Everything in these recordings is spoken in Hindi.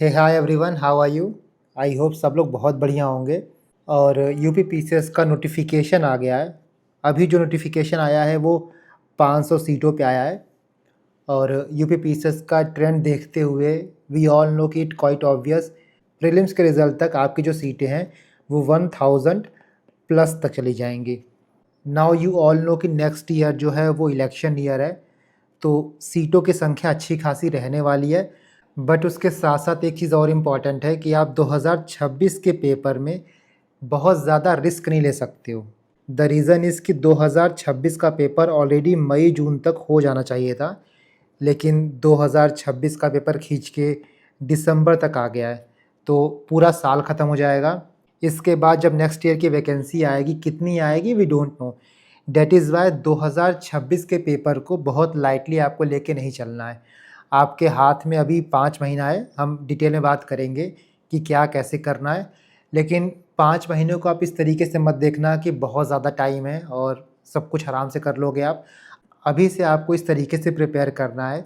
Hey hi everyone, how are you? I hope सब लोग बहुत बढ़िया होंगे। और यूपी पीसीएस का नोटिफिकेशन आ गया है। अभी जो नोटिफिकेशन आया है वो 500 सीटों पे आया है। और यूपी पीसीएस का ट्रेंड देखते हुए वी ऑल नो कि इट क्वाइट ऑब्वियस, प्रीलिम्स के रिज़ल्ट तक आपकी जो सीटें हैं वो 1000 प्लस तक चली जाएंगी। नाउ यू ऑल नो कि नेक्स्ट ईयर जो है वो इलेक्शन ईयर है, तो सीटों की संख्या अच्छी खासी रहने वाली है। बट उसके साथ साथ एक चीज़ और इम्पॉर्टेंट है कि आप 2026 के पेपर में बहुत ज़्यादा रिस्क नहीं ले सकते हो। द रीज़न इज़ कि 2026 का पेपर ऑलरेडी मई जून तक हो जाना चाहिए था, लेकिन 2026 का पेपर खींच के दिसंबर तक आ गया है, तो पूरा साल ख़त्म हो जाएगा। इसके बाद जब नेक्स्ट ईयर की वैकेंसी आएगी, कितनी आएगी we don't know. That is why 2026 के पेपर को बहुत लाइटली आपको लेके नहीं चलना है। आपके हाथ में अभी 5 महीना है, हम डिटेल में बात करेंगे कि क्या कैसे करना है। लेकिन 5 महीनों को आप इस तरीके से मत देखना कि बहुत ज़्यादा टाइम है और सब कुछ आराम से कर लोगे आप। अभी से आपको इस तरीके से प्रिपेयर करना है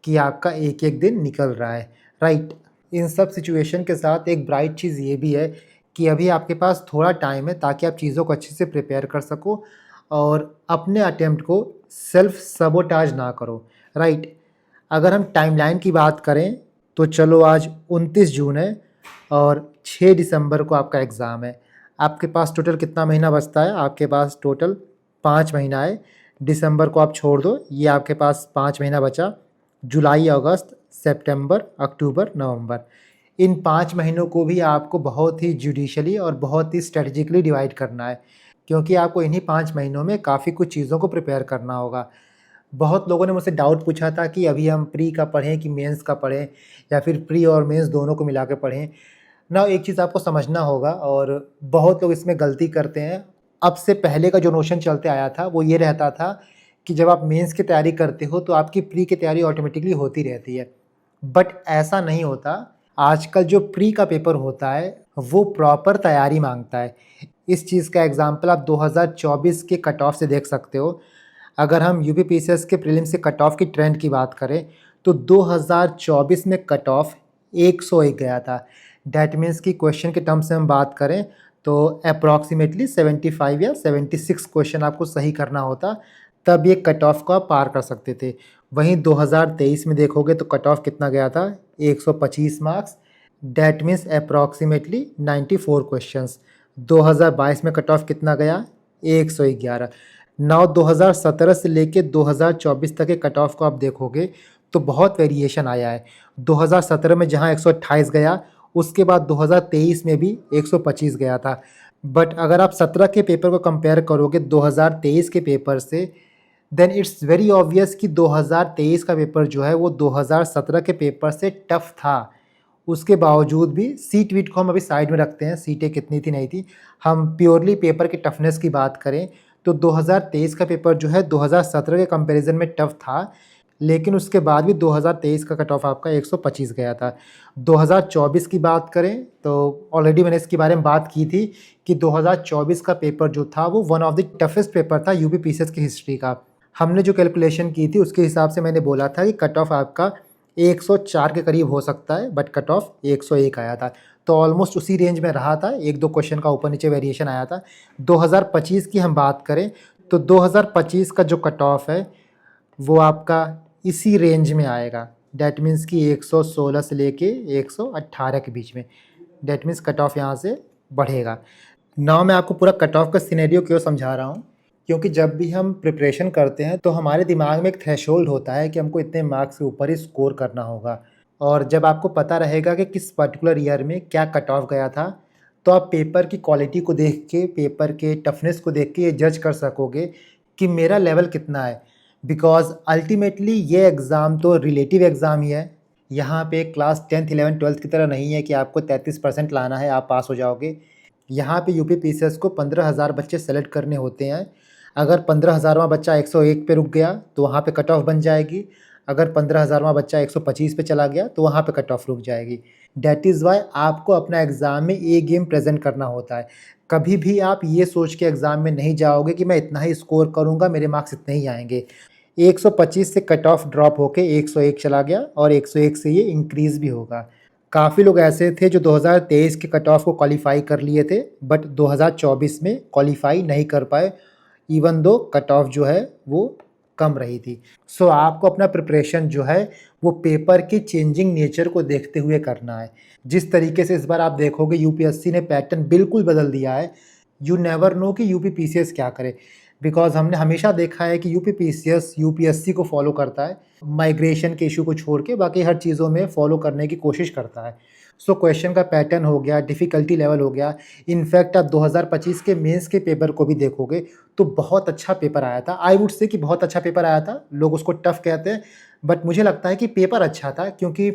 कि आपका एक-एक दिन निकल रहा है, राइट? इन सब सिचुएशन के साथ एक ब्राइट चीज़ ये भी है कि अभी आपके पास थोड़ा टाइम है ताकि आप चीज़ों को अच्छे से प्रिपेयर कर सको और अपने अटेम्प्ट को सेल्फ सबोटाज ना करो, राइट? अगर हम टाइमलाइन की बात करें तो चलो आज 29 जून है और 6 दिसंबर को आपका एग्ज़ाम है। आपके पास टोटल कितना महीना बचता है? आपके पास टोटल 5 महीना है। दिसंबर को आप छोड़ दो, ये आपके पास 5 महीना बचा। जुलाई, अगस्त, सितंबर, अक्टूबर, नवंबर, इन 5 महीनों को भी आपको बहुत ही जुडिशली और बहुत ही स्ट्रेटजिकली डिवाइड करना है, क्योंकि आपको इन्हीं 5 महीनों में काफ़ी कुछ चीज़ों को प्रिपेयर करना होगा। बहुत लोगों ने मुझसे डाउट पूछा था कि अभी हम प्री का पढ़ें कि मेंस का पढ़ें या फिर प्री और मेंस दोनों को मिला के पढ़ें। ना एक चीज़ आपको समझना होगा और बहुत लोग इसमें गलती करते हैं। अब से पहले का जो नोशन चलते आया था वो ये रहता था कि जब आप मेंस की तैयारी करते हो तो आपकी प्री की तैयारी ऑटोमेटिकली होती रहती है। बट ऐसा नहीं होता। आजकल जो प्री का पेपर होता है वो प्रॉपर तैयारी मांगता है। इस चीज़ का एग्ज़ाम्पल आप 2024 के कट ऑफ से देख सकते हो। अगर हम यूपी पीसीएस के प्रीलिम्स के कट ऑफ की ट्रेंड की बात करें तो 2024 में कट ऑफ 101 गया था। डैट मीन्स कि क्वेश्चन के टर्म्स से हम बात करें तो अप्रॉक्सीमेटली 75 या 76 क्वेश्चन आपको सही करना होता, तब ये कट ऑफ को आप पार कर सकते थे। वहीं 2023 में देखोगे तो कट ऑफ कितना गया था? 125 marks. That means approximately 94 questions. 2022 में कट ऑफ कितना गया? 111। नाउ 2017 से लेके 2024 तक के कट ऑफ को आप देखोगे तो बहुत वेरिएशन आया है। 2017 में जहां 128 गया, उसके बाद 2023 में भी 125 गया था। बट अगर आप 17 के पेपर को कंपेयर करोगे 2023 के पेपर से, देन इट्स वेरी ऑब्वियस कि 2023 का पेपर जो है वो 2017 के पेपर से टफ था। उसके बावजूद भी सीट वीट को हम अभी साइड में रखते हैं, सीटें कितनी थी नहीं थी, हम प्योरली पेपर के टफनेस की बात करें तो 2023 का पेपर जो है 2017 के कंपैरिजन में टफ था, लेकिन उसके बाद भी 2023 का कट ऑफ आपका 125 गया था। 2024 की बात करें तो ऑलरेडी मैंने इसके बारे में बात की थी कि 2024 का पेपर जो था वो one of the toughest paper था यूपी पीसीएस की हिस्ट्री का। हमने जो कैलकुलेशन की थी उसके हिसाब से मैंने बोला था कि कट ऑफ आपका 104 के करीब हो सकता है, बट कट ऑफ 101 आया था। तो ऑलमोस्ट उसी रेंज में रहा था, एक दो क्वेश्चन का ऊपर नीचे वेरिएशन आया था। 2025 की हम बात करें तो 2025 का जो कट ऑफ है वो आपका इसी रेंज में आएगा। डैट मीन्स कि 116 से लेके 118 के बीच में। डैट मीन्स कट ऑफ यहाँ से बढ़ेगा। नाउ मैं आपको पूरा कट ऑफ का सिनेरियो क्यों समझा रहा हूँ, क्योंकि जब भी हम प्रिपरेशन करते हैं तो हमारे दिमाग में एक थ्रेशोल्ड होता है कि हमको इतने मार्क्स से ऊपर ही स्कोर करना होगा। और जब आपको पता रहेगा कि किस पर्टिकुलर ईयर में क्या कट ऑफ गया था, तो आप पेपर की क्वालिटी को देख के, पेपर के टफनेस को देख के ये जज कर सकोगे कि मेरा लेवल कितना है। बिकॉज अल्टीमेटली ये एग्ज़ाम तो रिलेटिव एग्ज़ाम ही है। यहाँ पे क्लास 10th 11th 12th की तरह नहीं है कि आपको 33% लाना है आप पास हो जाओगे। यहाँ पे यूपी पीसीएस को 15,000 बच्चे सेलेक्ट करने होते हैं। अगर 15,000वां बच्चा 101 पे रुक गया तो वहाँ पे कट ऑफ बन जाएगी। अगर 15,000वां बच्चा 125 पे चला गया तो वहाँ पे कट ऑफ रुक जाएगी। डैट इज़ वाई आपको अपना एग्ज़ाम में ए गेम प्रेजेंट करना होता है। कभी भी आप ये सोच के एग्ज़ाम में नहीं जाओगे कि मैं इतना ही स्कोर करूँगा, मेरे मार्क्स इतने ही आएंगे। 125 से कट ऑफ ड्रॉप होके 101 चला गया और 101 से ये इंक्रीज़ भी होगा। काफ़ी लोग ऐसे थे जो 2023 के कट ऑफ को क्वालिफाई कर लिए थे, बट 2024 में क्वालिफाई नहीं कर पाए, इवन दो कट ऑफ जो है वो कम रही थी। सो आपको अपना प्रिपरेशन जो है वो पेपर के चेंजिंग नेचर को देखते हुए करना है। जिस तरीके से इस बार आप देखोगे यूपीएससी ने पैटर्न बिल्कुल बदल दिया है। यू नेवर नो कि यूपी पीसीएस क्या करे, बिकॉज हमने हमेशा देखा है कि यूपी पीसीएस यूपीएससी को फॉलो करता है, माइग्रेशन के इशू को छोड़ के बाकी हर चीज़ों में फॉलो करने की कोशिश करता है। सो क्वेश्चन का पैटर्न हो गया, डिफ़िकल्टी लेवल हो गया। इनफैक्ट आप 2025 के मेंस के पेपर को भी देखोगे तो बहुत अच्छा पेपर आया था। आई वुड से कि बहुत अच्छा पेपर आया था। लोग उसको टफ़ कहते हैं, बट मुझे लगता है कि पेपर अच्छा था, क्योंकि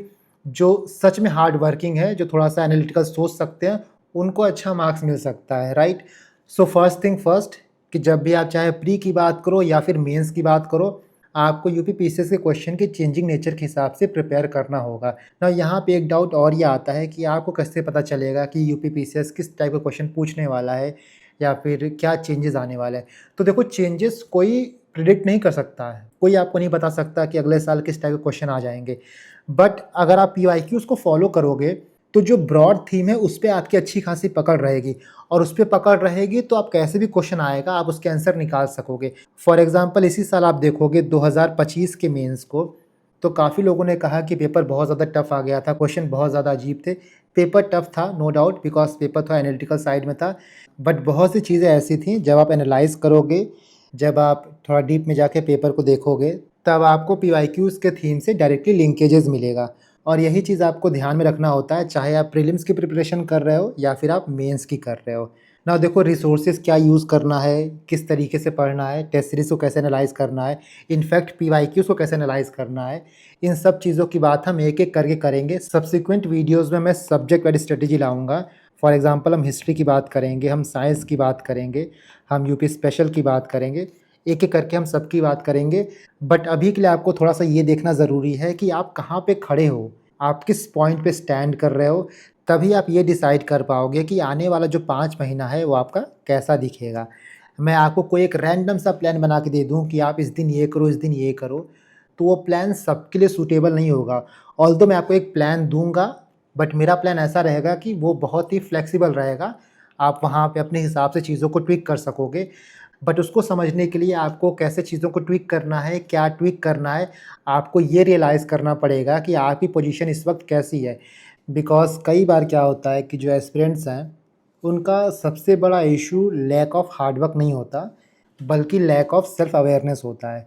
जो सच में हार्ड वर्किंग है, जो थोड़ा-सा एनालिटिकल सोच सकते हैं, उनको अच्छा मार्क्स मिल सकता है, right? So first thing first, कि जब भी आप चाहे प्री की बात करो या फिर मेंस की बात करो, आपको यूपी पीसीएस के क्वेश्चन के चेंजिंग नेचर के हिसाब से प्रिपेयर करना होगा। ना यहाँ पे एक डाउट और ये आता है कि आपको कैसे पता चलेगा कि यूपी पीसीएस किस टाइप का क्वेश्चन पूछने वाला है या फिर क्या चेंजेस आने वाला है। तो देखो, चेंजेस कोई प्रिडिक्ट नहीं कर सकता है, कोई आपको नहीं बता सकता कि अगले साल किस टाइप के क्वेश्चन आ जाएंगे। बट अगर आप पीवाईक्यूज को फॉलो करोगे तो जो ब्रॉड थीम है उस पर आपकी अच्छी खासी पकड़ रहेगी, और उस पर पकड़ रहेगी तो आप कैसे भी क्वेश्चन आएगा आप उसके आंसर निकाल सकोगे। फॉर एग्जांपल इसी साल आप देखोगे 2025 के मेंस को, तो काफ़ी लोगों ने कहा कि पेपर बहुत ज़्यादा टफ आ गया था, क्वेश्चन बहुत ज़्यादा अजीब थे। पेपर टफ था, नो डाउट, बिकॉज पेपर थोड़ा एनालिटिकल साइड में था, बट बहुत सी चीज़ें ऐसी थी जब आप एनालाइज करोगे, जब आप थोड़ा डीप में जाके पेपर को देखोगे, तब आपको पीवाईक्यूज़ के थीम से डायरेक्टली लिंकेजेस मिलेगा। और यही चीज़ आपको ध्यान में रखना होता है, चाहे आप प्रीलिम्स की प्रिपरेशन कर रहे हो या फिर आप मेंस की कर रहे हो। ना देखो, रिसोर्सेज क्या यूज़ करना है, किस तरीके से पढ़ना है, टेस्ट सीरीज़ को कैसे एनालाइज़ करना है, इनफैक्ट पीवाईक्यूज़ को कैसे एनालाइज़ करना है, इन सब चीज़ों की बात हम एक एक करके करेंगे। सब्सिक्वेंट वीडियोज़ में मैं सब्जेक्ट वाइज स्ट्रेटेजी लाऊंगा। फॉर एग्जांपल हम हिस्ट्री की बात करेंगे, हम साइंस की बात करेंगे, हम यूपी स्पेशल की बात करेंगे, एक एक करके हम सबकी बात करेंगे। बट अभी के लिए आपको थोड़ा सा ये देखना ज़रूरी है कि आप कहाँ पे खड़े हो, आप किस पॉइंट पे स्टैंड कर रहे हो, तभी आप ये डिसाइड कर पाओगे कि आने वाला जो 5 महीना है वो आपका कैसा दिखेगा। मैं आपको कोई एक रैंडम सा प्लान बना के दे दूँ कि आप इस दिन ये करो, इस दिन ये करो, तो वो प्लान सबके लिए सूटेबल नहीं होगा। ऑल्दो मैं आपको एक प्लान दूँगा, बट मेरा प्लान ऐसा रहेगा कि वो बहुत ही फ्लेक्सिबल रहेगा। आप वहाँ पे अपने हिसाब से चीज़ों को ट्विक कर सकोगे। बट उसको समझने के लिए आपको कैसे चीज़ों को ट्विक करना है, क्या ट्विक करना है, आपको ये रियलाइज़ करना पड़ेगा कि आपकी पोजीशन इस वक्त कैसी है। बिकॉज़ कई बार क्या होता है कि जो एस्पिरेंट्स हैं, उनका सबसे बड़ा issue lack of hard work नहीं होता, बल्कि लैक ऑफ सेल्फ अवेयरनेस होता है।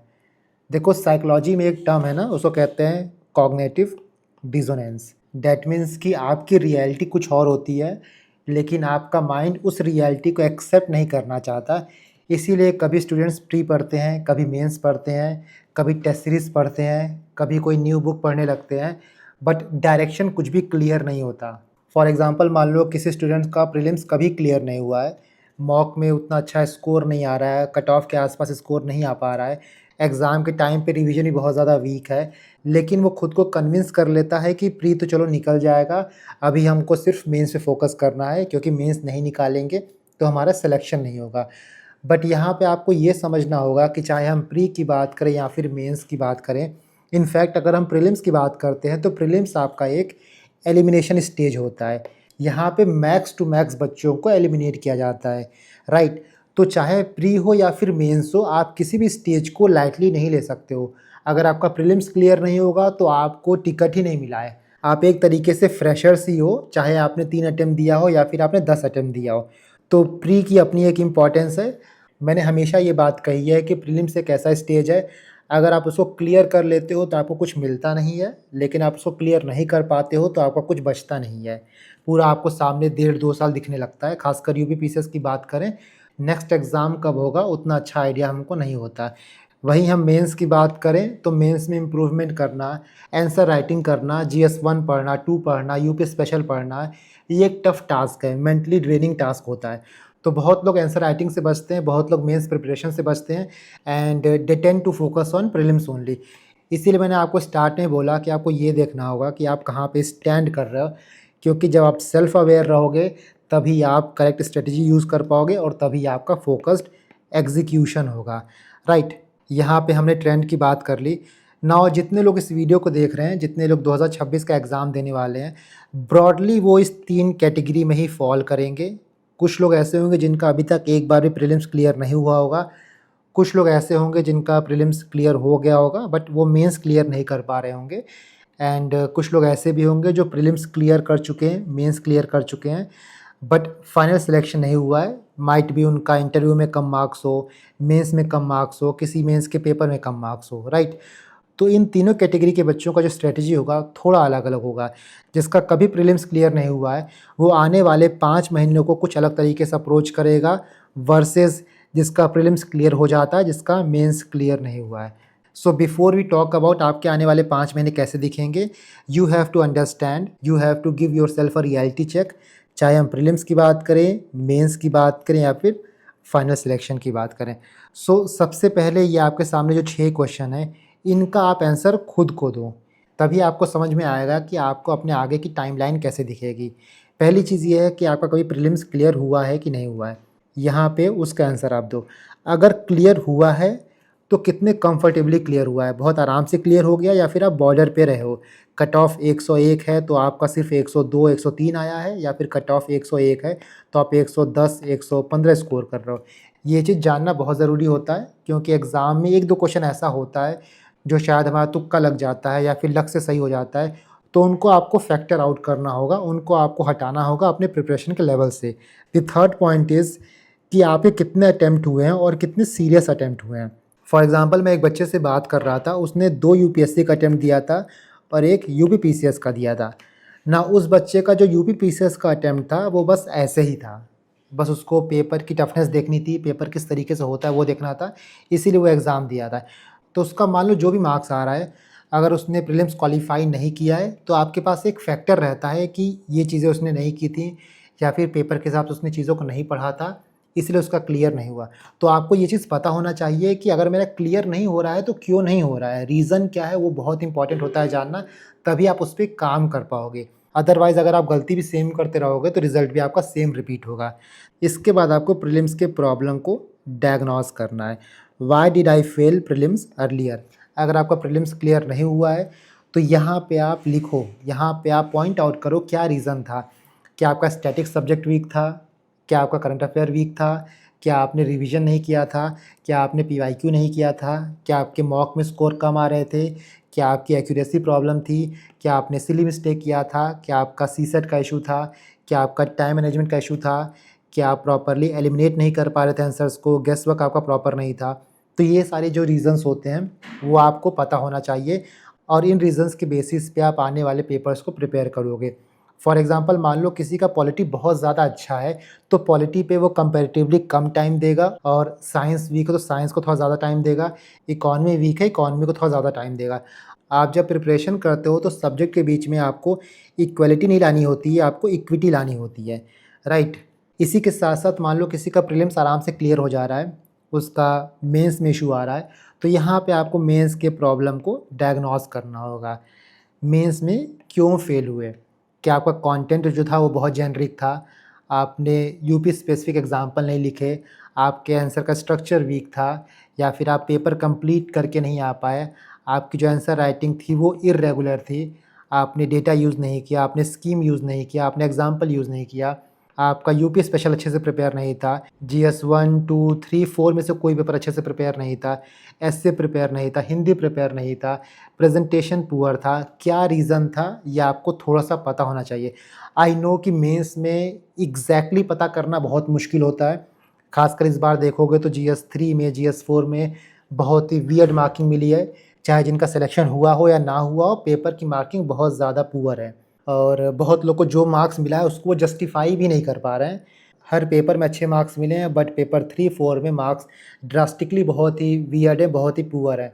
देखो, साइकोलॉजी में एक टर्म है ना, उसको कहते हैं कॉग्निटिव डिसोनेंस। दैट मीन्स कि आपकी रियलिटी कुछ और होती है, लेकिन आपका माइंड उस रियलिटी को एक्सेप्ट नहीं करना चाहता। इसीलिए कभी स्टूडेंट्स प्री पढ़ते हैं, कभी मेंस पढ़ते हैं, कभी टेस्ट सीरीज़ पढ़ते हैं, कभी कोई न्यू बुक पढ़ने लगते हैं, बट डायरेक्शन कुछ भी क्लियर नहीं होता। फॉर एग्ज़ाम्पल मान लो किसी स्टूडेंट का प्रीलिम्स कभी क्लियर नहीं हुआ है, मॉक में उतना अच्छा स्कोर नहीं आ रहा है, कट ऑफ के आसपास स्कोर नहीं आ पा रहा है, एग्ज़ाम के टाइम पे रिवीजन भी बहुत ज़्यादा वीक है, लेकिन वो खुद को कन्विंस कर लेता है कि प्री तो चलो निकल जाएगा, अभी हमको सिर्फ मेंस पे फोकस करना है, क्योंकि मेंस नहीं निकालेंगे तो हमारा सिलेक्शन नहीं होगा। बट यहाँ पे आपको ये समझना होगा कि चाहे हम प्री की बात करें या फिर मेंस की बात करें, इनफैक्ट अगर हम प्रीलिम्स की बात करते हैं तो प्रीलिम्स आपका एक एलिमिनेशन स्टेज होता है। यहाँ पे मैक्स टू मैक्स बच्चों को एलिमिनेट किया जाता है, राइट? तो चाहे प्री हो या फिर मेंस हो, आप किसी भी स्टेज को लाइटली नहीं ले सकते हो। अगर आपका प्रीलिम्स क्लियर नहीं होगा तो आपको टिकट ही नहीं मिला है, आप एक तरीके से फ्रेशर्स ही हो, चाहे आपने 3 अटेम्प्ट दिया हो या फिर आपने 10 अटेम्प्ट दिया हो। तो प्री की अपनी एक इम्पॉर्टेंस है। मैंने हमेशा ये बात कही है कि प्रीलिम्स एक ऐसा स्टेज है, अगर आप उसको क्लियर कर लेते हो तो आपको कुछ मिलता नहीं है, लेकिन आप उसको क्लियर नहीं कर पाते हो तो आपका कुछ बचता नहीं है। पूरा आपको सामने 1.5-2 साल दिखने लगता है, खासकर यूपी पीसीएस की बात करें, नेक्स्ट एग्ज़ाम कब होगा उतना अच्छा आइडिया हमको नहीं होता। वहीं हम मेंस की बात करें तो मेंस में इम्प्रूवमेंट करना, आंसर राइटिंग करना, जीएस 1 पढ़ना, 2 पढ़ना, यूपी स्पेशल पढ़ना, ये एक टफ़ टास्क है, मेंटली ड्रेनिंग टास्क होता है। तो बहुत लोग आंसर राइटिंग से बचते हैं, बहुत लोग मेंस प्रिपरेशन से बचते हैं, and they tend to focus on prelims only. इसीलिए मैंने आपको स्टार्ट में बोला कि आपको ये देखना होगा कि आप कहाँ पे स्टैंड कर रहे हो, क्योंकि जब आप सेल्फ अवेयर रहोगे तभी आप करेक्ट स्ट्रेटजी यूज़ कर पाओगे और तभी आपका फोकस्ड एग्जीक्यूशन होगा, राइट? यहाँ पे हमने ट्रेंड की बात कर ली। नाउ जितने लोग इस वीडियो को देख रहे हैं, जितने लोग 2026 का एग्ज़ाम देने वाले हैं, ब्रॉडली वो इस 3 कैटेगरी में ही फ़ॉल करेंगे। कुछ लोग ऐसे होंगे जिनका अभी तक एक बार भी प्रीलिम्स क्लियर नहीं हुआ होगा। कुछ लोग ऐसे होंगे जिनका प्रीलिम्स क्लियर हो गया होगा बट वो मेंस क्लियर नहीं कर पा रहे होंगे। एंड कुछ लोग ऐसे भी होंगे जो प्रीलिम्स क्लियर कर चुके हैं, मेंस क्लियर कर चुके हैं बट फाइनल सिलेक्शन नहीं हुआ है। माइट भी उनका इंटरव्यू में कम मार्क्स हो, मेंस में कम मार्क्स हो, किसी मेंस के पेपर में कम मार्क्स हो, राइट। तो इन तीनों कैटेगरी के बच्चों का जो स्ट्रेटजी होगा थोड़ा अलग-अलग होगा। जिसका कभी प्रीलिम्स क्लियर नहीं हुआ है, वो आने वाले 5 महीनों को कुछ अलग तरीके से अप्रोच करेगा वर्सेस जिसका प्रीलिम्स क्लियर हो जाता है, जिसका मेंस क्लियर नहीं हुआ है। So before we talk about आपके आने वाले 5 महीने कैसे दिखेंगे, you have to understand, you have to give yourself a reality check. चाहे हम प्रीलिम्स की बात करें, मेंस की बात करें या फिर फाइनल सिलेक्शन की बात करें। सो सबसे पहले ये आपके सामने जो 6 क्वेश्चन हैं, इनका आप आंसर खुद को दो, तभी आपको समझ में आएगा कि आपको अपने आगे की टाइमलाइन कैसे दिखेगी। पहली चीज़ ये है कि आपका कभी प्रीलिम्स क्लियर हुआ है कि नहीं हुआ है, यहाँ पे उसका आंसर आप दो। अगर क्लियर हुआ है तो कितने कंफर्टेबली क्लियर हुआ है, बहुत आराम से क्लियर हो गया या फिर आप बॉर्डर पे रहे हो। कट ऑफ 101 है तो आपका सिर्फ 102 103 आया है, या फिर कट ऑफ 101 है तो आप 110 115 स्कोर कर रहे हो। ये चीज़ जानना बहुत ज़रूरी होता है, क्योंकि एग्ज़ाम में 1-2 क्वेश्चन ऐसा होता है जो शायद हमारा तुक्का लग जाता है या फिर लक से सही हो जाता है, तो उनको आपको फैक्टर आउट करना होगा, उनको आपको हटाना होगा अपने प्रिपरेशन के लेवल से। द थर्ड पॉइंट इज़ कि आपके कितने अटेम्प्ट हुए हैं और कितने सीरियस अटेम्प्ट हुए हैं। फॉर एग्ज़ाम्पल मैं एक बच्चे से बात कर रहा था, उसने 2 यूपीएससी का अटेम्प्ट दिया था और 1 यूपीपीसीएस का दिया था। ना उस बच्चे का जो यूपीपीसीएस का अटेम्प्ट था वो बस ऐसे ही था, बस उसको पेपर की टफनेस देखनी थी, पेपर किस तरीके से होता है वो देखना था, इसीलिए वो एग्ज़ाम दिया था। तो उसका मान लो जो भी मार्क्स आ रहा है, अगर उसने प्रीलिम्स क्वालीफाई नहीं किया है तो आपके पास एक फैक्टर रहता है कि ये चीज़ें उसने नहीं की थी या फिर पेपर के हिसाब से उसने चीज़ों को नहीं पढ़ा था, इसलिए उसका क्लियर नहीं हुआ। तो आपको ये चीज़ पता होना चाहिए कि अगर मेरा क्लियर नहीं हो रहा है तो क्यों नहीं हो रहा है, रीज़न क्या है, वो बहुत इंपॉर्टेंट होता है जानना, तभी आप उस पे काम कर पाओगे। अदरवाइज़ अगर आप गलती भी सेम करते रहोगे तो रिज़ल्ट भी आपका सेम रिपीट होगा। इसके बाद आपको प्रीलिम्स के प्रॉब्लम को डायग्नोस करना है। Why did I fail prelims earlier? अगर आपका प्रीलिम्स क्लियर नहीं हुआ है तो यहाँ पे आप लिखो, यहाँ पे आप पॉइंट आउट करो क्या रीज़न था। क्या आपका स्टैटिक्स सब्जेक्ट वीक था? क्या आपका करंट अफेयर वीक था? क्या आपने रिवीजन नहीं किया था? क्या आपने पीवाईक्यू नहीं किया था? क्या आपके मॉक में स्कोर कम आ रहे थे? क्या आपकी एक्यूरेसी प्रॉब्लम थी? क्या आपने सिली मिस्टेक किया था? क्या आपका सीसेट का इशू था? क्या आपका टाइम मैनेजमेंट का इशू था? क्या आप प्रॉपरली एलिमिनेट नहीं कर पा रहे थे आंसर्स को? गेस वर्क आपका प्रॉपर नहीं था? तो ये सारे जो रीज़न्स होते हैं वो आपको पता होना चाहिए और इन रीज़न्स के बेसिस पे आप आने वाले पेपर्स को प्रिपेयर करोगे। फॉर एग्ज़ाम्पल मान लो किसी का पॉलिटी बहुत ज़्यादा अच्छा है तो पॉलिटी पे वो कंपैरेटिवली कम टाइम देगा, और साइंस वीक है तो साइंस को थोड़ा ज़्यादा टाइम देगा, इकॉनमी वीक है इकॉनमी को थोड़ा ज़्यादा टाइम देगा। आप जब प्रिपरेशन करते हो तो सब्जेक्ट के बीच में आपको इक्वलिटी नहीं लानी होती है, आपको इक्विटी लानी होती है, राइट। इसी के साथ साथ मान लो किसी का प्रीलिम्स आराम से क्लियर हो जा रहा है, उसका मेंस में इशू आ रहा है, तो यहाँ पे आपको मेंस के प्रॉब्लम को डायग्नोस करना होगा। मेंस में क्यों फेल हुए? क्या आपका कंटेंट जो था वो बहुत जेनरिक था, आपने यूपी स्पेसिफिक एग्जाम्पल नहीं लिखे, आपके आंसर का स्ट्रक्चर वीक था, या फिर आप पेपर कंप्लीट करके नहीं आ पाए, आपकी जो आंसर राइटिंग थी वो इर्रेगुलर थी, आपने डेटा यूज़ नहीं किया, आपने स्कीम यूज़ नहीं किया, आपने एग्जाम्पल यूज़ नहीं किया, आपका यूपी स्पेशल अच्छे से प्रिपेयर नहीं था, जीएस 1 2 3 4 में से कोई पेपर अच्छे से प्रिपेयर नहीं था, एसए प्रिपेयर नहीं था, हिंदी प्रिपेयर नहीं था, प्रेजेंटेशन पुअर था, क्या रीज़न था, ये आपको थोड़ा-सा पता होना चाहिए। आई नो कि मेंस में एग्ज़ैक्टली पता करना बहुत मुश्किल होता है, ख़ासकर इस बार देखोगे तो जीएस 3 में, जीएस 4 में बहुत ही वियर्ड मार्किंग मिली है। चाहे जिनका सिलेक्शन हुआ हो या ना हुआ हो, पेपर की मार्किंग बहुत ज़्यादा पुअर है और बहुत लोग को जो मार्क्स मिला है उसको वो जस्टिफ़ाई भी नहीं कर पा रहे हैं। हर पेपर में अच्छे मार्क्स मिले हैं बट पेपर 3-4 में मार्क्स ड्रास्टिकली बहुत ही वियर्ड है, बहुत ही पुअर है।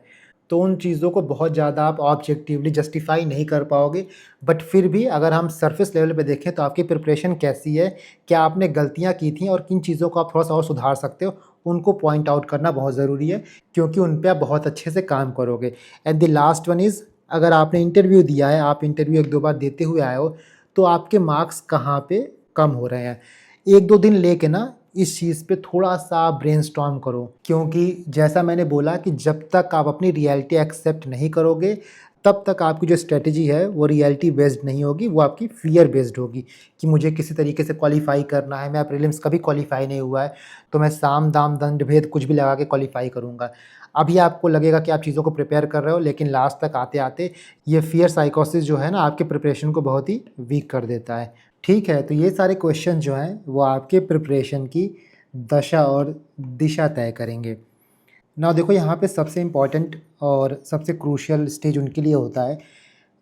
तो उन चीज़ों को बहुत ज़्यादा आप ऑब्जेक्टिवली जस्टिफ़ाई नहीं कर पाओगे। बट फिर भी अगर हम सरफेस लेवल पे देखें तो आपकी प्रिपरेशन कैसी है? क्या आपने गलतियाँ की थी और किन चीज़ों को आप थोड़ा-सा और सुधार सकते हो? उनको पॉइंट आउट करना बहुत ज़रूरी है, क्योंकि उन पे आप बहुत अच्छे से काम करोगे। And the last one is, अगर आपने इंटरव्यू दिया है, आप इंटरव्यू 1-2 बार देते हुए आए हो, तो आपके मार्क्स कहाँ पे कम हो रहे हैं? 1-2 दिन लेके ना इस चीज़ पे थोड़ा-सा ब्रेनस्टॉर्म करो, क्योंकि जैसा मैंने बोला कि जब तक आप अपनी रियलिटी एक्सेप्ट नहीं करोगे, तब तक आपकी जो स्ट्रैटेजी है वो रियलिटी बेस्ड नहीं होगी, वो आपकी फ़ियर बेस्ड होगी कि मुझे किसी तरीके से क्वालीफ़ाई करना है, मेरा प्रीलिम्स कभी क्वालीफ़ाई नहीं हुआ है, तो मैं साम, दाम, दंड, भेद कुछ भी लगा के क्वालीफ़ाई करूँगा। अभी आपको लगेगा कि आप चीज़ों को प्रिपेयर कर रहे हो, लेकिन लास्ट तक आते-आते ये फ़ियर साइकोसिस जो है ना, आपके प्रिपरेशन को बहुत ही वीक कर देता है। ठीक है, तो ये सारे क्वेश्चन जो हैं वो आपके प्रिपरेशन की दशा और दिशा तय करेंगे। नाउ देखो, यहाँ पे सबसे इम्पोर्टेंट और सबसे क्रूशियल स्टेज उनके लिए होता है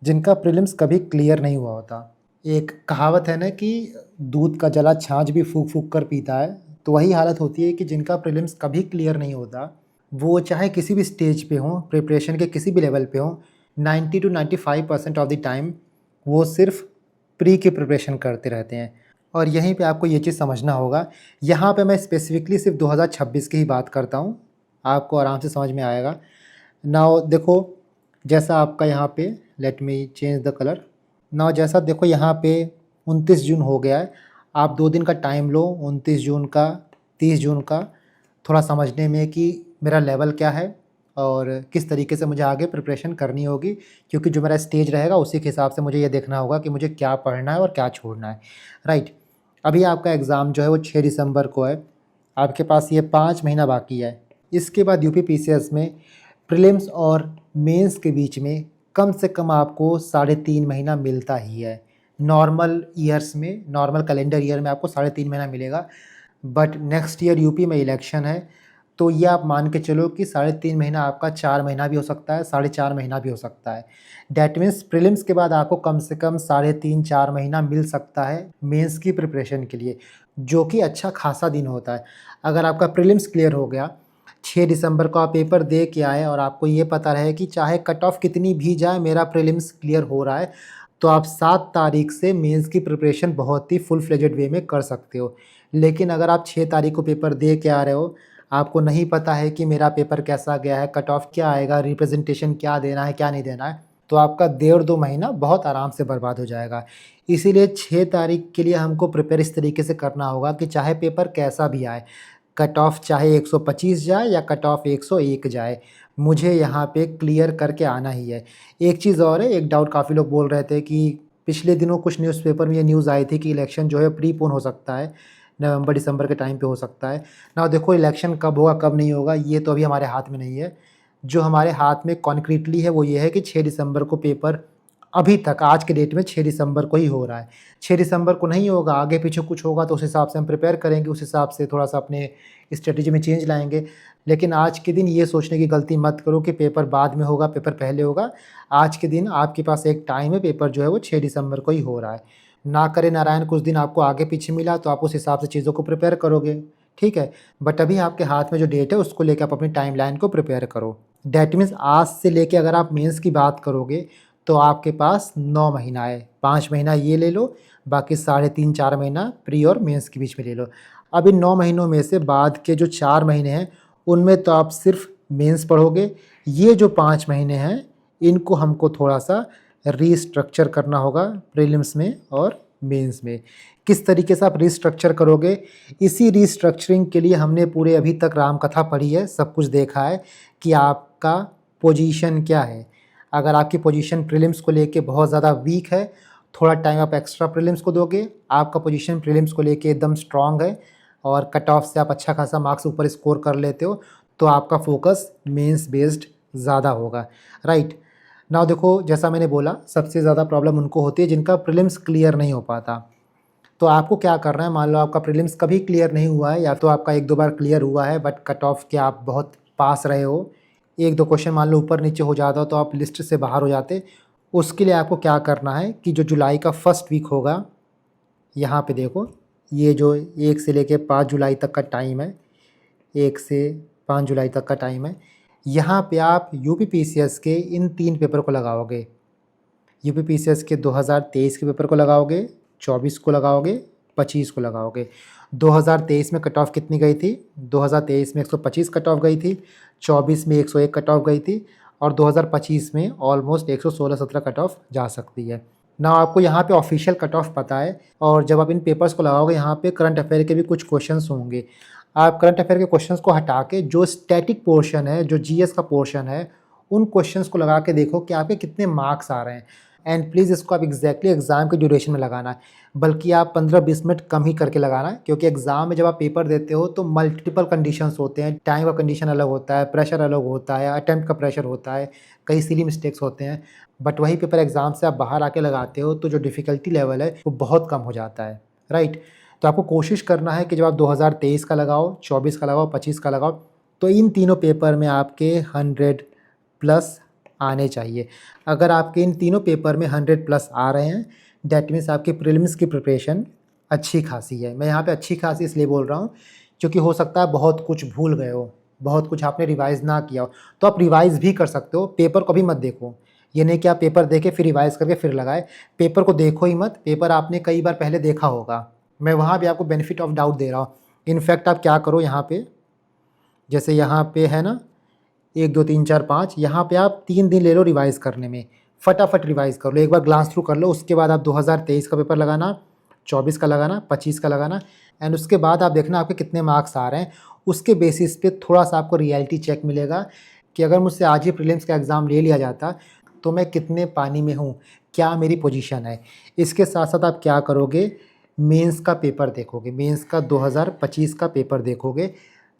जिनका प्रीलिम्स कभी क्लियर नहीं हुआ होता। एक कहावत है ना कि दूध का जला छाछ भी फूँक-फूँक कर पीता है, तो वही हालत होती है कि जिनका प्रीलिम्स कभी क्लियर नहीं होता, वो चाहे किसी भी स्टेज पे हों, प्रिपरेशन के किसी भी लेवल पे हों, 90 टू 95% ऑफ द टाइम वो सिर्फ़ प्री की प्रिपरेशन करते रहते हैं। और यहीं पे आपको ये चीज़ समझना होगा, यहाँ पे मैं स्पेसिफ़िकली सिर्फ़ 2026 की ही बात करता हूँ, आपको आराम से समझ में आएगा। नाउ देखो, जैसा आपका यहाँ पे let me change the colour. Now जैसा देखो यहाँ पे 29 जून हो गया है, आप 2 दिन का टाइम लो, 29 जून का, 30 जून का, थोड़ा समझने में कि मेरा लेवल क्या है और किस तरीके से मुझे आगे प्रिपरेशन करनी होगी, क्योंकि जो मेरा स्टेज रहेगा उसी के हिसाब से मुझे ये देखना होगा कि मुझे क्या पढ़ना है और क्या छोड़ना है, राइट। अभी आपका एग्ज़ाम जो है वो 6 दिसंबर को है, आपके पास ये 5 महीना बाकी है। इसके बाद यूपी पीसीएस में प्रीलिम्स और मेंस के बीच में कम से कम आपको 3.5 महीना मिलता ही है। नॉर्मल ईयर्स में, नॉर्मल कैलेंडर ईयर में आपको 3.5 महीना मिलेगा, बट नेक्स्ट ईयर यूपी में इलेक्शन है, तो ये आप मान के चलो कि 3.5 महीना आपका 4 महीना भी हो सकता है, 4.5 महीना भी हो सकता है। डैट मीन्स प्रीलिम्स के बाद आपको कम से कम 3.5-4 महीना मिल सकता है मेंस की प्रिपरेशन के लिए, जो कि अच्छा खासा दिन होता है। अगर आपका प्रीलिम्स क्लियर हो गया, 6 दिसंबर को आप पेपर दे के आए और आपको ये पता रहे कि चाहे कट ऑफ कितनी भी जाए, मेरा प्रीलिम्स क्लियर हो रहा है, तो आप 7 तारीख से मेंस की प्रिपरेशन बहुत ही फुल फ्लेजेड वे में कर सकते हो। लेकिन अगर आप 6 तारीख को पेपर दे के आ रहे हो, आपको नहीं पता है कि मेरा पेपर कैसा गया है, कट ऑफ क्या आएगा, रिप्रेजेंटेशन क्या देना है, क्या नहीं देना है, तो आपका 1.5-2 महीना बहुत आराम से बर्बाद हो जाएगा। इसीलिए 6 तारीख के लिए हमको प्रिपेयर इस तरीके से करना होगा कि चाहे पेपर कैसा भी आए, कट ऑफ चाहे 125 जाए या कट ऑफ 101 जाए, मुझे यहाँ पे क्लियर करके आना ही है। एक चीज़ और है, एक डाउट काफ़ी लोग बोल रहे थे कि पिछले दिनों कुछ न्यूज़पेपर में ये न्यूज़ आई थी कि इलेक्शन जो है प्रीपोन हो सकता है, नवंबर दिसंबर के टाइम पे हो सकता है। ना देखो, इलेक्शन कब होगा कब नहीं होगा ये तो अभी हमारे हाथ में नहीं है। जो हमारे हाथ में कॉन्क्रीटली है वो ये है कि 6 दिसंबर को पेपर, अभी तक आज के डेट में 6 दिसंबर को ही हो रहा है। 6 दिसंबर को नहीं होगा, आगे पीछे कुछ होगा तो उस हिसाब से हम प्रिपेयर करेंगे, उस हिसाब से थोड़ा-सा अपने स्ट्रैटेजी में चेंज लाएँगे। लेकिन आज के दिन ये सोचने की गलती मत करो कि पेपर बाद में होगा, पेपर पहले होगा। आज के दिन आपके पास एक टाइम है, पेपर जो है वो 6 दिसंबर को ही हो रहा है। ना करे नारायण कुछ दिन आपको आगे पीछे मिला तो आप उस हिसाब से चीज़ों को प्रिपेयर करोगे, ठीक है? बट अभी आपके हाथ में जो डेट है उसको लेके आप अपनी टाइमलाइन को प्रिपेयर करो। दैट मीन्स आज से लेके अगर आप मेंस की बात करोगे तो आपके पास 9 महीना है, 5 महीना ये ले लो, बाकी 3.5-4 महीना प्री और मेंस के बीच में ले लो। अब इन 9 महीनों में से बाद के जो 4 महीने हैं, उनमें तो आप सिर्फ मेंस पढ़ोगे। ये जो 5 महीने हैं, इनको हमको थोड़ा-सा रीस्ट्रक्चर करना होगा प्रीलिम्स में और मेंस में। किस तरीके से आप रीस्ट्रक्चर करोगे? इसी रीस्ट्रक्चरिंग के लिए हमने पूरे अभी तक रामकथा पढ़ी है, सब कुछ देखा है कि आपका पोजीशन क्या है। अगर आपकी पोजीशन प्रीलिम्स को लेके बहुत ज़्यादा वीक है, थोड़ा टाइम आप एक्स्ट्रा प्रीलिम्स को दोगे। आपका पोजीशन प्रीलिम्स को लेके एकदम स्ट्रॉन्ग है और कट ऑफ से आप अच्छा खासा मार्क्स ऊपर स्कोर कर लेते हो, तो आपका फोकस मेंस बेस्ड ज़्यादा होगा, राइट। नाउ देखो, जैसा मैंने बोला, सबसे ज़्यादा प्रॉब्लम उनको होती है जिनका प्रीलिम्स क्लियर नहीं हो पाता। तो आपको क्या करना है, मान लो आपका प्रीलिम्स कभी क्लियर नहीं हुआ है, या तो आपका 1-2 बार क्लियर हुआ है बट कट ऑफ के आप बहुत पास रहे हो, 1-2 क्वेश्चन मान लो ऊपर नीचे हो जाता हो तो आप लिस्ट से बाहर हो जाते। उसके लिए आपको क्या करना है कि जो जुलाई का फर्स्ट वीक होगा, यहाँ पे देखो, ये जो 1 से लेके 5 जुलाई तक का टाइम है, 1 से 5 जुलाई तक का टाइम है, यहाँ पे आप यूपी पीसीएस के इन 3 पेपर को लगाओगे। यूपी पीसीएस के 2023 के पेपर को लगाओगे, 24 को लगाओगे, 25 को लगाओगे। 2023 में कट ऑफ कितनी गई थी? 2023 में 125 कट ऑफ गई थी, 24 में 101 कट ऑफ गई थी और 2025 में ऑलमोस्ट 116-17 कट ऑफ जा सकती है। ना आपको यहाँ पे ऑफिशियल कट ऑफ पता है, और जब आप इन पेपर्स को लगाओगे यहाँ पे करंट अफेयर के भी कुछ क्वेश्चंस होंगे। आप करंट अफेयर के क्वेश्चंस को हटा के जो स्टैटिक पोर्शन है, जो जीएस का पोर्शन है, उन क्वेश्चंस को लगा के देखो कि आपके कितने मार्क्स आ रहे हैं। एंड प्लीज़ इसको आप एग्जैक्टली एग्जाम के ड्यूरेशन में लगाना है, बल्कि आप 15-20 मिनट कम ही करके लगाना है, क्योंकि एग्जाम में जब आप पेपर देते हो तो मल्टीपल कंडीशंस होते हैं। टाइम का कंडीशन अलग होता है, प्रेशर अलग होता है, अटेम्प्ट का प्रेशर होता है, कई सिली मिस्टेक्स होते हैं। बट वही पेपर एग्जाम से आप बाहर आके लगाते हो तो जो डिफ़िकल्टी लेवल है वो बहुत कम हो जाता है, राइट। तो आपको कोशिश करना है कि जब आप 2023 का लगाओ, 24 का लगाओ, 25 का लगाओ, तो इन तीनों पेपर में आपके 100 प्लस आने चाहिए। अगर आपके इन तीनों पेपर में 100 प्लस आ रहे हैं, दैट मीन्स आपकी प्रीलिम्स की प्रिपरेशन अच्छी खासी है। मैं यहाँ पे अच्छी खासी इसलिए बोल रहा हूँ क्योंकि हो सकता है बहुत कुछ भूल गए हो, बहुत कुछ आपने रिवाइज़ ना किया हो, तो आप रिवाइज़ भी कर सकते हो। पेपर को भी मत देखो, ये नहीं कि आप पेपर देखे फिर रिवाइज़ करके फिर लगाए। पेपर को देखो ही मत, पेपर आपने कई बार पहले देखा होगा। मैं वहाँ भी आपको बेनिफिट ऑफ डाउट दे रहा हूँ। इनफैक्ट आप क्या करो, यहाँ पे जैसे यहाँ पे है ना 1 2 3 4 5, यहाँ पे आप 3 दिन ले लो रिवाइज़ करने में, फटाफट रिवाइज़ कर लो, एक बार ग्लांस थ्रू कर लो। उसके बाद आप 2023 का पेपर लगाना, 24 का लगाना, 25 का लगाना, एंड उसके बाद आप देखना आपके कितने मार्क्स आ रहे हैं। उसके बेसिस पे थोड़ा-सा आपको रियलिटी चेक मिलेगा कि अगर मुझसे आज ही प्रीलिम्स का एग्ज़ाम ले लिया जाता तो मैं कितने पानी में हूँ, क्या मेरी पोजीशन है। इसके साथ-साथ आप क्या करोगे, मेंस का पेपर देखोगे, मेंस का 2025 का पेपर देखोगे।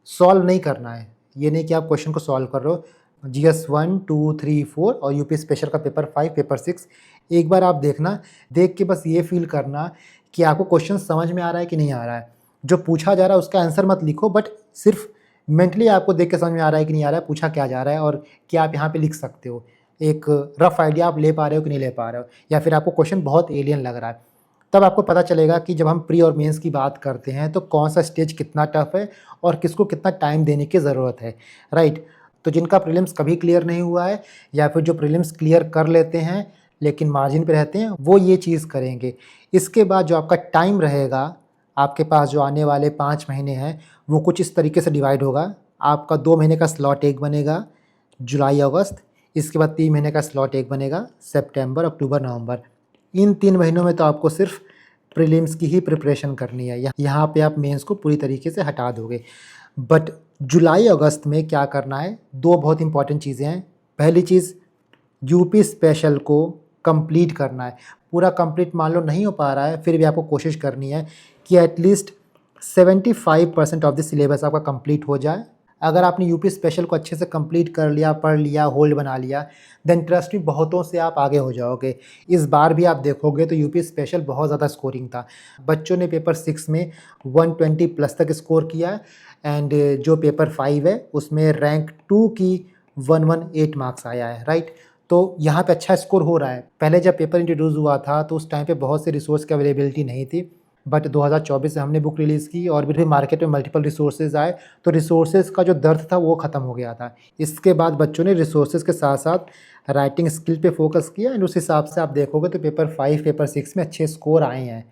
सॉल्व नहीं करना है, ये नहीं कि आप क्वेश्चन को सॉल्व कर रहे हो। जीएस 1 2 3 4 और यूपी स्पेशल का पेपर 5, पेपर 6 एक बार आप देखना, देख के बस ये फील करना कि आपको क्वेश्चन समझ में आ रहा है कि नहीं आ रहा है। जो पूछा जा रहा है उसका आंसर मत लिखो, बट सिर्फ मेंटली आपको देख के समझ में आ रहा है कि नहीं आ रहा है, पूछा क्या जा रहा है, और क्या आप यहाँ पे लिख सकते हो। एक रफ आइडिया आप ले पा रहे हो कि नहीं ले पा रहे हो, या फिर आपको क्वेश्चन बहुत एलियन लग रहा है। तब आपको पता चलेगा कि जब हम प्री और मेंस की बात करते हैं तो कौन सा स्टेज कितना टफ है और किसको कितना टाइम देने की ज़रूरत है, राइट। तो जिनका प्रीलिम्स कभी क्लियर नहीं हुआ है, या फिर जो प्रीलिम्स क्लियर कर लेते हैं लेकिन मार्जिन पे रहते हैं, वो ये चीज़ करेंगे। इसके बाद जो आपका टाइम रहेगा, आपके पास जो आने वाले 5 महीने हैं, वो कुछ इस तरीके से डिवाइड होगा। आपका 2 महीने का स्लॉट एक बनेगा, जुलाई अगस्त। इसके बाद 3 महीने का स्लॉट एक बनेगा, सितंबर अक्टूबर नवंबर। इन 3 महीनों में तो आपको सिर्फ प्रीलिम्स की ही प्रिपरेशन करनी है। यहाँ पे आप मेंस को पूरी तरीके से हटा दोगे। बट जुलाई अगस्त में क्या करना है, 2 बहुत इंपॉर्टेंट चीज़ें हैं। पहली चीज़, यूपी स्पेशल को कंप्लीट करना है। पूरा कंप्लीट मान लो नहीं हो पा रहा है, फिर भी आपको कोशिश करनी है कि एटलीस्ट 75% ऑफ द सिलेबस आपका कंप्लीट हो जाए। अगर आपने यूपी स्पेशल को अच्छे से कंप्लीट कर लिया, पढ़ लिया, होल्ड बना लिया, देन ट्रस्ट मी बहुतों से आप आगे हो जाओगे। इस बार भी आप देखोगे तो यूपी स्पेशल बहुत ज़्यादा स्कोरिंग था। बच्चों ने पेपर 6 में 120 प्लस तक स्कोर किया है, एंड जो पेपर 5 है उसमें रैंक 2 की 118 मार्क्स आया है, राइट। तो यहाँ पे अच्छा स्कोर हो रहा है। पहले जब पेपर इंट्रोड्यूस हुआ था तो उस टाइम पे बहुत से रिसोर्स की अवेलेबिलिटी नहीं थी, बट 2024 से हमने बुक रिलीज़ की और फिर मार्केट में मल्टीपल रिसोर्सेज आए, तो रिसोर्सेज का जो दर्द था वो ख़त्म हो गया था। इसके बाद बच्चों ने रिसोर्सेज के साथ साथ राइटिंग स्किल पे फोकस किया, एंड उस हिसाब से आप देखोगे तो पेपर 5, पेपर 6 में अच्छे स्कोर आए हैं।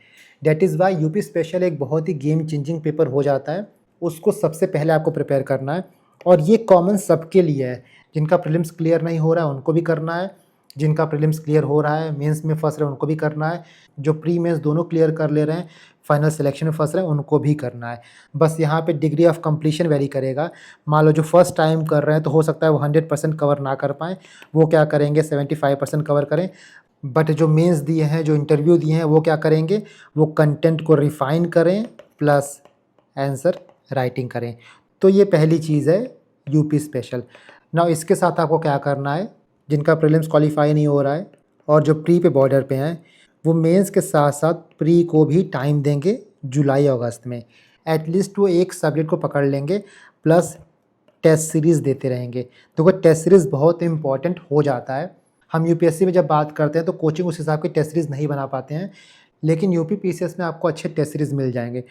That is Y UP special एक बहुत ही गेम चेंजिंग पेपर हो जाता है। उसको सबसे पहले आपको प्रिपेयर करना है, और ये कॉमन सबके लिए है। जिनका प्रीलिम्स क्लियर नहीं हो रहा है उनको भी करना है, जिनका प्रीलिम्स क्लियर हो रहा है, मेंस में फंस रहे हैं उनको भी करना है, जो प्री मेंस दोनों क्लियर कर ले रहे हैं, फाइनल सिलेक्शन में फंस रहे हैं उनको भी करना है। बस यहाँ पे डिग्री ऑफ कंप्लीशन वेरी करेगा। मान लो जो फर्स्ट टाइम कर रहे हैं तो हो सकता है वो 100% कवर ना कर पाएँ, वो क्या करेंगे 75% कवर करें। बट जो मेंस दिए हैं, जो इंटरव्यू दिए हैं, वो क्या करेंगे, वो कंटेंट को रिफ़ाइन करें प्लस आंसर राइटिंग करें। तो ये पहली चीज़ है यूपी स्पेशल। नाउ इसके साथ आपको क्या करना है, जिनका प्रीलिम्स क्वालिफाई नहीं हो रहा है और जो प्री पे बॉर्डर पे हैं, वो मेंस के साथ साथ प्री को भी टाइम देंगे जुलाई अगस्त में। एटलीस्ट वो एक सब्जेक्ट को पकड़ लेंगे, प्लस टेस्ट सीरीज़ देते रहेंगे। तो वो टेस्ट सीरीज़ बहुत इंपॉर्टेंट हो जाता है। हम यूपीएससी में जब बात करते हैं तो कोचिंग उस हिसाब की टेस्ट सीरीज़ नहीं बना पाते हैं, लेकिन यूपी पीसीएस में आपको अच्छे टेस्ट सीरीज़ मिल जाएंगे।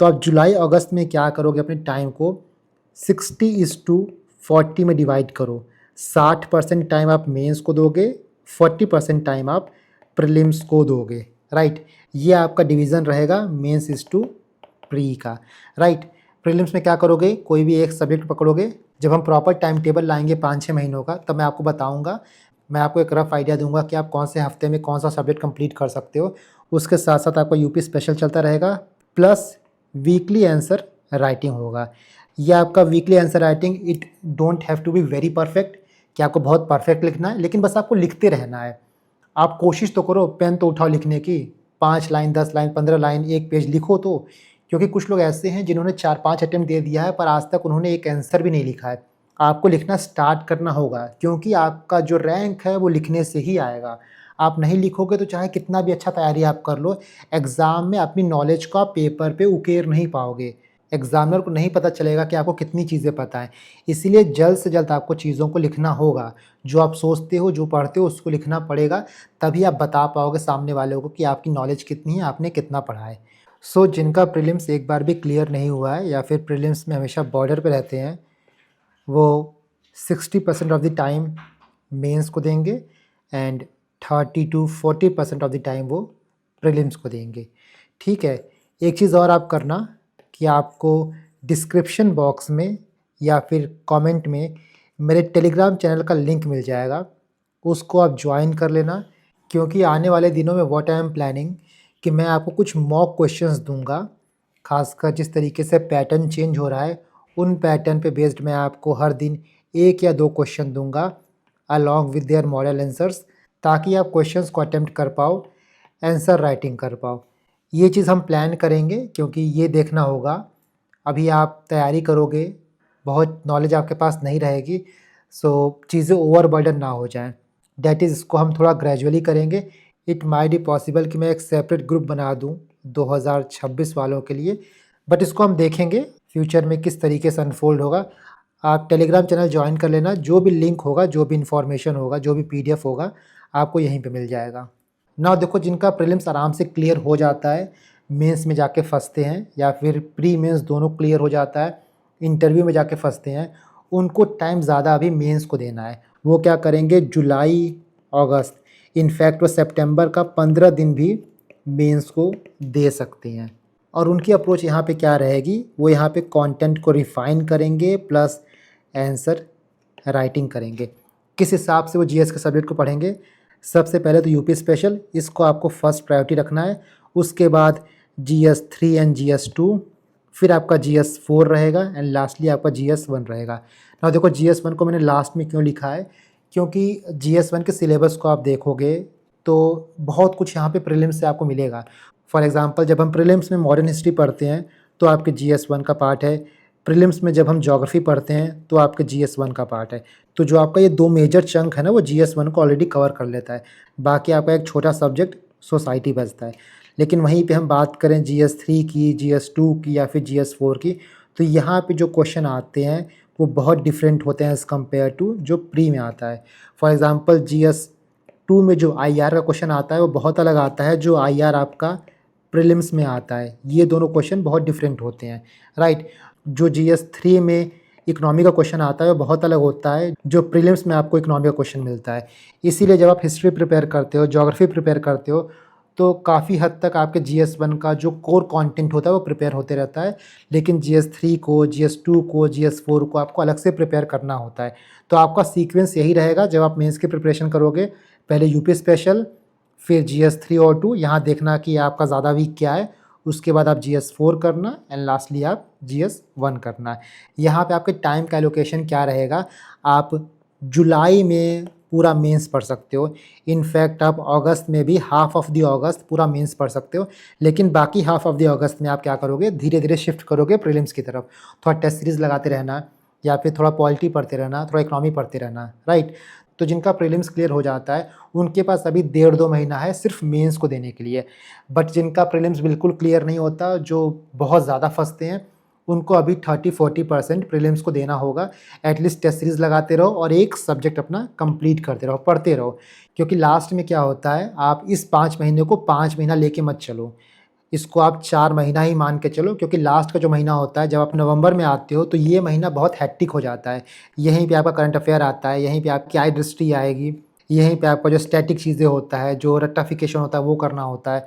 तो आप जुलाई अगस्त में क्या करोगे, अपने टाइम को 60:40 में डिवाइड करो। 60% टाइम आप मेंस को दोगे, 40% टाइम आप प्रीलिम्स को दोगे, राइट। ये आपका डिवीज़न रहेगा मेंस इज़ टू प्री का, राइट। प्रीलिम्स में क्या करोगे, कोई भी एक सब्जेक्ट पकड़ोगे। जब हम प्रॉपर टाइम टेबल लाएंगे 5-6 महीनों का, तब मैं आपको बताऊंगा मैं आपको एक रफ़ आइडिया दूंगा कि आप कौन से हफ्ते में कौन सा सब्जेक्ट कंप्लीट कर सकते हो। उसके साथ साथ आपका यूपी स्पेशल चलता रहेगा, प्लस वीकली आंसर राइटिंग होगा। यह आपका weekly answer writing, it don't have to be very perfect कि आपको बहुत परफेक्ट लिखना है, लेकिन बस आपको लिखते रहना है। आप कोशिश तो करो, पेन तो उठाओ लिखने की, 5 लाइन 10 लाइन 15 लाइन 1 पेज लिखो तो। क्योंकि कुछ लोग ऐसे हैं जिन्होंने 4-5 अटेम्प्ट दे दिया है पर आज तक उन्होंने एक आंसर भी नहीं लिखा है। आपको लिखना स्टार्ट करना होगा, क्योंकि आपका जो रैंक है वो लिखने से ही आएगा। आप नहीं लिखोगे तो चाहे कितना भी अच्छा तैयारी आप कर लो, एग्ज़ाम में अपनी नॉलेज को आप पेपर पे उकेर नहीं पाओगे। एग्ज़ामिनर को नहीं पता चलेगा कि आपको कितनी चीज़ें पता हैं। इसीलिए जल्द से जल्द आपको चीज़ों को लिखना होगा। जो आप सोचते हो, जो पढ़ते हो, उसको लिखना पड़ेगा, तभी आप बता पाओगे सामने वालों को कि आपकी नॉलेज कितनी है, आपने कितना पढ़ा है। सो जिनका प्रीलिम्स एक बार भी क्लियर नहीं हुआ है या फिर प्रीलिम्स में हमेशा बॉर्डर पे रहते हैं, वो 60% ऑफ द टाइम मेंस को देंगे and 30 to 40% of the time वो प्रीलिम्स को देंगे। ठीक है, एक चीज़ और आप करना कि आपको डिस्क्रिप्शन बॉक्स में या फिर कमेंट में मेरे टेलीग्राम चैनल का लिंक मिल जाएगा, उसको आप ज्वाइन कर लेना। क्योंकि आने वाले दिनों में व्हाट आई एम प्लानिंग कि मैं आपको कुछ मॉक क्वेश्चंस दूंगा, खासकर जिस तरीके से पैटर्न चेंज हो रहा है उन पैटर्न पे बेस्ड मैं आपको हर दिन 1 या 2 क्वेश्चन दूंगा along with their model answers, ताकि आप क्वेश्चंस को अटेम्प्ट कर पाओ, आंसर राइटिंग कर पाओ। ये चीज़ हम प्लान करेंगे, क्योंकि ये देखना होगा अभी आप तैयारी करोगे, बहुत नॉलेज आपके पास नहीं रहेगी, सो चीज़ें ओवरबर्डन ना हो जाएं। दैट इज़, इसको हम थोड़ा ग्रेजुअली करेंगे। इट माइट बी पॉसिबल कि मैं एक सेपरेट ग्रुप बना दूं 2026 वालों के लिए, बट इसको हम देखेंगे फ्यूचर में किस तरीके से अनफोल्ड होगा। आप टेलीग्राम चैनल ज्वाइन कर लेना, जो भी लिंक होगा, जो भी इन्फॉर्मेशन होगा, जो भी PDF होगा, आपको यहीं पे मिल जाएगा। ना देखो, जिनका प्रीलिम्स आराम से क्लियर हो जाता है, मेंस में जाके फंसते हैं, या फिर प्री मेंस दोनों क्लियर हो जाता है, इंटरव्यू में जाके फंसते हैं, उनको टाइम ज़्यादा अभी मेंस को देना है। वो क्या करेंगे, जुलाई अगस्त, इनफैक्ट वो सितंबर का 15 दिन भी मेंस को दे सकते हैं। और उनकी अप्रोच यहाँ पे क्या रहेगी, वो यहाँ पे कंटेंट को रिफ़ाइन करेंगे प्लस आंसर राइटिंग करेंगे। किस हिसाब से वो GS के सब्जेक्ट को पढ़ेंगे, सबसे पहले तो यूपी स्पेशल, इसको आपको फर्स्ट प्रायोरिटी रखना है। उसके बाद GS3 एंड GS2, फिर आपका GS4 रहेगा एंड लास्टली आपका GS1 रहेगा। ना देखो, GS1 को मैंने लास्ट में क्यों लिखा है, क्योंकि GS1 के सिलेबस को आप देखोगे तो बहुत कुछ यहाँ पे प्रीलिम्स से आपको मिलेगा। फॉर एग्ज़ाम्पल, जब हम प्रीलिम्स में मॉडर्न हिस्ट्री पढ़ते हैं तो आपके GS1 का पार्ट है, प्रीलिम्स में जब हम ज्योग्राफी पढ़ते हैं तो आपके GS1 का पार्ट है। तो जो आपका ये 2 मेजर चंक है ना, वो GS1 को ऑलरेडी कवर कर लेता है। बाकी आपका एक छोटा सब्जेक्ट सोसाइटी बचता है। लेकिन वहीं पे हम बात करें GS3 की, GS2 की या फिर GS4 की, तो यहाँ पे जो क्वेश्चन आते हैं वो बहुत डिफरेंट होते हैं एज़ कम्पेयर टू जो प्री में आता है। फॉर एग्ज़ाम्पल, GS2 में जो IR का क्वेश्चन आता है वो बहुत अलग आता है जो IR आपका प्रीलिम्स में आता है। ये दोनों क्वेश्चन बहुत डिफरेंट होते हैं, राइट। जो GS3 में इकोनॉमी का क्वेश्चन आता है वो बहुत अलग होता है जो प्रीलिम्स में आपको इकोनॉमी का क्वेश्चन मिलता है। इसीलिए जब आप हिस्ट्री प्रिपेयर करते हो, ज्योग्राफी प्रिपेयर करते हो, तो काफ़ी हद तक आपके GS1 का जो कोर कंटेंट होता है वो प्रिपेयर होते रहता है, लेकिन GS3 को, GS2 को, GS4 को आपको अलग से प्रिपेयर करना होता है। तो आपका सीक्वेंस यही रहेगा जब आप मेंस की प्रिपरेशन करोगे, पहले यूपी स्पेशल, फिर GS3 और 2, यहाँ देखना कि आपका ज़्यादा वीक क्या है, उसके बाद आप GS4 करना एंड लास्टली आप GS1 करना है। यहाँ पे आपके टाइम का एलोकेशन क्या रहेगा, आप जुलाई में पूरा मेंस पढ़ सकते हो, इनफैक्ट आप अगस्त में भी हाफ ऑफ द अगस्त पूरा मेंस पढ़ सकते हो, लेकिन बाकी हाफ ऑफ द अगस्त में आप क्या करोगे, धीरे धीरे शिफ्ट करोगे प्रीलिम्स की तरफ। थोड़ा टेस्ट सीरीज़ लगाते रहना, या फिर थोड़ा पॉलिटी पढ़ते रहना, थोड़ा इकोनॉमी पढ़ते रहना, राइट। तो जिनका प्रीलिम्स क्लियर हो जाता है उनके पास अभी 1.5-2 महीना है सिर्फ मेंस को देने के लिए। बट जिनका प्रीलिम्स बिल्कुल क्लियर नहीं होता, जो बहुत ज़्यादा फंसते हैं, उनको अभी 30-40% प्रीलिम्स को देना होगा। एटलीस्ट टेस्ट सीरीज़ लगाते रहो और एक सब्जेक्ट अपना कंप्लीट करते रहो, पढ़ते रहो। क्योंकि लास्ट में क्या होता है, आप इस 5 महीने को 5 महीना लेके मत चलो, इसको आप 4 महीना ही मान के चलो। क्योंकि लास्ट का जो महीना होता है, जब आप नवंबर में आते हो तो ये महीना बहुत हैक्टिक हो जाता है। यहीं पे आपका करंट अफेयर आता है, यहीं पे आपकी आई दृष्टि आएगी, यहीं पे आपका जो स्टैटिक चीज़ें होता है, जो रट्टाफिकेशन होता है वो करना होता है।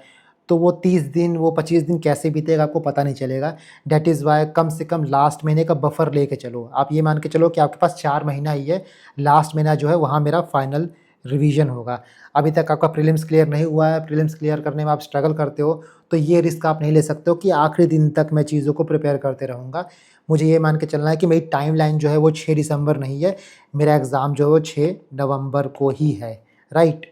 तो वो 30 दिन, वो 25 दिन कैसे बीतेगा आपको पता नहीं चलेगा। दैट इज़ वाई कम से कम लास्ट महीने का बफर लेके चलो। आप ये मान के चलो कि आपके पास 4 महीना ही है, लास्ट महीना जो है वहाँ मेरा फाइनल रिवीजन होगा। अभी तक आपका प्रीलिम्स क्लियर नहीं हुआ है, प्रीलिम्स क्लियर करने में आप स्ट्रगल करते हो, तो ये रिस्क आप नहीं ले सकते हो कि आखिरी दिन तक मैं चीज़ों को प्रिपेयर करते रहूँगा। मुझे ये मान के चलना है कि मेरी टाइमलाइन जो है वो 6 दिसंबर नहीं है, मेरा एग्ज़ाम जो है वो 6 नवंबर को ही है, right?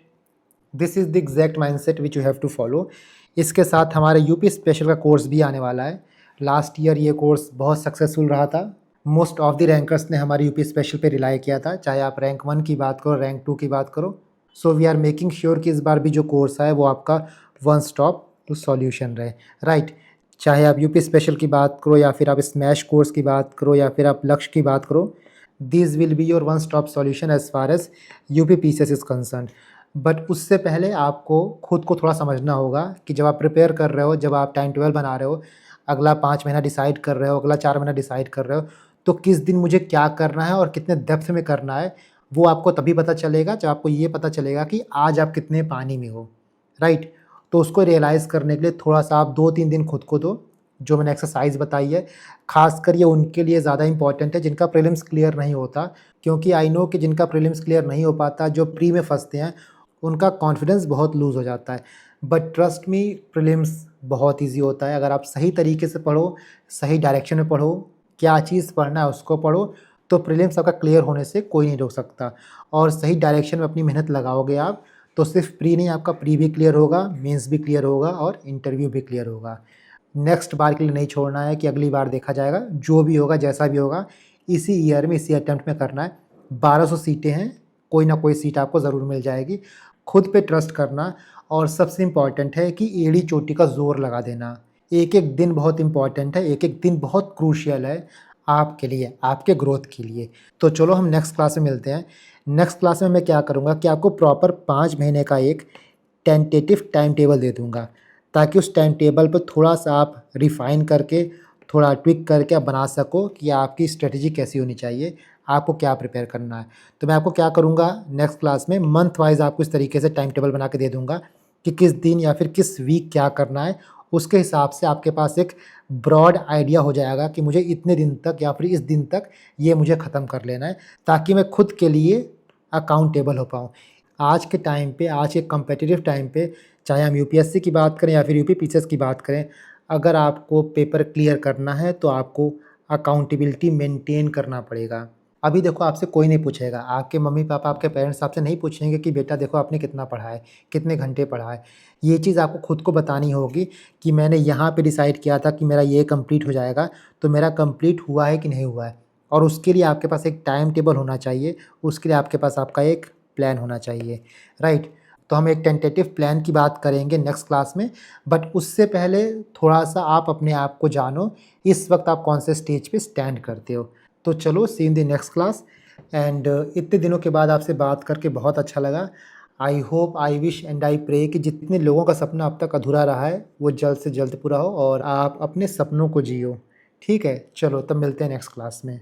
This is the exact mindset which you have to follow. इसके साथ हमारे यूपी स्पेशल का कोर्स भी आने वाला है। लास्ट ईयर ये कोर्स बहुत सक्सेसफुल रहा था। मोस्ट ऑफ द रैंकर्स ने हमारे यूपी स्पेशल पे रिलाई किया था, चाहे आप रैंक 1 की बात करो, रैंक 2 की बात करो। So we are making sure कि इस बार भी जो कोर्स है वो आपका वन स्टॉप टू सॉल्यूशन रहे, राइट? चाहे आप यूपी स्पेशल की बात करो या फिर आप स्मैश कोर्स की बात करो या फिर आप लक्ष्य की बात करो, this will be your one stop solution as far as UP PCS is concern. But उससे पहले आपको खुद को थोड़ा समझना होगा कि जब आप प्रिपेयर कर रहे हो, जब आप टाइम टेबल बना रहे हो, अगला 5 महीना डिसाइड कर रहे हो, अगला 4 महीना डिसाइड कर रहे हो, तो किस दिन मुझे क्या करना है और कितने डेप्थ में करना है, वो आपको तभी पता चलेगा जब आपको ये पता चलेगा कि आज आप कितने पानी में हो, राइट? तो उसको रियलाइज़ करने के लिए थोड़ा-सा आप 2-3 दिन खुद को दो। जो मैंने एक्सरसाइज़ बताई है, ख़ासकर ये उनके लिए ज़्यादा इम्पॉर्टेंट है जिनका प्रीलिम्स क्लियर नहीं होता, क्योंकि आई नो कि जिनका प्रीलिम्स क्लियर नहीं हो पाता, जो प्री में फँसते हैं, उनका कॉन्फिडेंस बहुत लूज़ हो जाता है। बट ट्रस्ट मी, प्रीलिम्स बहुत ईज़ी होता है। अगर आप सही तरीके से पढ़ो, सही डायरेक्शन में पढ़ो, क्या चीज़ पढ़ना है उसको पढ़ो, तो प्रीलिम्स आपका क्लियर होने से कोई नहीं रोक सकता। और सही डायरेक्शन में अपनी मेहनत लगाओगे आप, तो सिर्फ प्री नहीं, आपका प्री भी क्लियर होगा, मेंस भी क्लियर होगा और इंटरव्यू भी क्लियर होगा। नेक्स्ट बार के लिए नहीं छोड़ना है कि अगली बार देखा जाएगा, जो भी होगा, जैसा भी होगा, इसी ईयर में, इसी अटेम्प्ट में करना है। 1200 सीटें हैं, कोई ना कोई सीट आपको ज़रूर मिल जाएगी। खुद पे ट्रस्ट करना, और सबसे इम्पॉर्टेंट है कि एड़ी चोटी का ज़ोर लगा देना। एक-एक दिन बहुत इम्पॉर्टेंट है, एक-एक दिन बहुत क्रूशियल है आपके लिए, आपके ग्रोथ के लिए। तो चलो हम नेक्स्ट क्लास में मिलते हैं। नेक्स्ट क्लास में मैं क्या करूँगा कि आपको प्रॉपर 5 महीने का एक टेंटेटिव टाइम टेबल दे दूँगा, ताकि उस टाइम टेबल पर थोड़ा-सा आप रिफ़ाइन करके, थोड़ा ट्विक करके आप बना सको कि आपकी स्ट्रैटेजी कैसी होनी चाहिए, आपको क्या प्रिपेयर करना है। तो मैं आपको क्या करूँगा नेक्स्ट क्लास में, मंथ वाइज़ आपको इस तरीके से टाइम टेबल बना के दे दूँगा कि किस दिन या फिर किस वीक क्या करना है। उसके हिसाब से आपके पास एक ब्रॉड आइडिया हो जाएगा कि मुझे इतने दिन तक या फिर इस दिन तक ये मुझे ख़त्म कर लेना है, ताकि मैं खुद के लिए अकाउंटेबल हो पाऊँ। आज के टाइम पे, आज के कॉम्पिटिटिव टाइम पे, चाहे हम यूपीएससी की बात करें या फिर यूपी पीसीएस की बात करें, अगर आपको पेपर क्लियर करना है तो आपको अकाउंटेबिलिटी मेंटेन करना पड़ेगा। अभी देखो, आपसे कोई नहीं पूछेगा, आपके मम्मी-पापा, आपके पेरेंट्स आपसे नहीं पूछेंगे कि बेटा देखो आपने कितना पढ़ा है, कितने घंटे पढ़ा है। ये चीज़ आपको खुद को बतानी होगी कि मैंने यहाँ पे डिसाइड किया था कि मेरा ये कंप्लीट हो जाएगा, तो मेरा कंप्लीट हुआ है कि नहीं हुआ है। और उसके लिए आपके पास एक टाइम टेबल होना चाहिए, उसके लिए आपके पास आपका एक प्लान होना चाहिए, राइट? तो हम एक टेंटेटिव प्लान की बात करेंगे नेक्स्ट क्लास में, बट उससे पहले थोड़ा-सा आप अपने आप को जानो, इस वक़्त आप कौन से स्टेज पे स्टैंड करते हो। तो चलो, see in the next class. And इतने दिनों के बाद आपसे बात करके बहुत अच्छा लगा। I hope, I wish and I pray कि जितने लोगों का सपना अब तक अधूरा रहा है, वो जल्द से जल्द पूरा हो और आप अपने सपनों को जियो। ठीक है? चलो, तब मिलते हैं नेक्स्ट क्लास में।